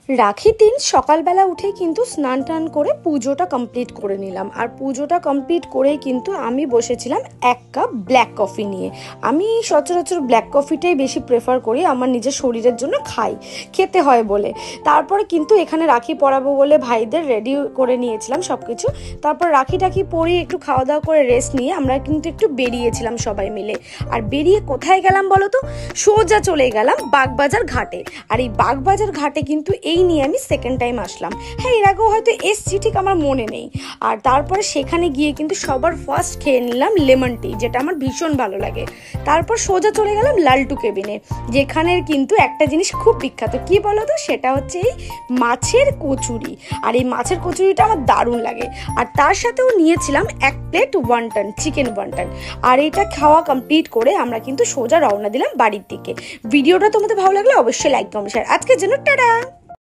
রাখির দিন সকালবেলা উঠেই কিন্তু স্নান টান করে পুজোটা কমপ্লিট করে নিলাম। আর পুজোটা কমপ্লিট করেই কিন্তু আমি বসেছিলাম এক কাপ ব্ল্যাক কফি নিয়ে। আমি সচরাচর ব্ল্যাক কফিটাই বেশি প্রেফার করি, আমার নিজের শরীরের জন্য খেতে হয় বলে। তারপরে কিন্তু এখানে রাখি পরাবো বলে ভাইদের রেডি করে নিয়েছিলাম সব কিছু। তারপর রাখি টাখি পরিয়ে একটু খাওয়া দাওয়া করে রেস্ট নিয়ে আমরা কিন্তু একটু বেরিয়েছিলাম সবাই মিলে। আর বেরিয়ে কোথায় গেলাম বলো তো? সোজা চলে গেলাম বাগবাজার ঘাটে। আর এই বাগবাজার ঘাটে কিন্তু এই নিয়ে আমি সেকেন্ড টাইম আসলাম। হ্যাঁ, এর আগেও হয়তো এসছি, ঠিক আমার মনে নেই। আর তারপরে সেখানে গিয়ে কিন্তু সবার ফার্স্ট খেয়ে নিলাম লেমন টি, যেটা আমার ভীষণ ভালো লাগে। তারপর সোজা চলে গেলাম লালটু কেবিনে, যেখানের কিন্তু একটা জিনিস খুব বিখ্যাত, কি বলো তো? সেটা হচ্ছে এই মাছের কচুরি। আর এই মাছের কচুরিটা আমার দারুণ লাগে। আর তার সাথেও নিয়েছিলাম এক প্লেট ওয়ান্টন, চিকেন ওয়ান্টন। আর এটা খাওয়া কমপ্লিট করে আমরা কিন্তু সোজা রওনা দিলাম বাড়ির দিকে। ভিডিওটা তোমাদের ভালো লাগলে অবশ্যই লাইক কমেন্ট শেয়ার। আজকের জন্য টাটা।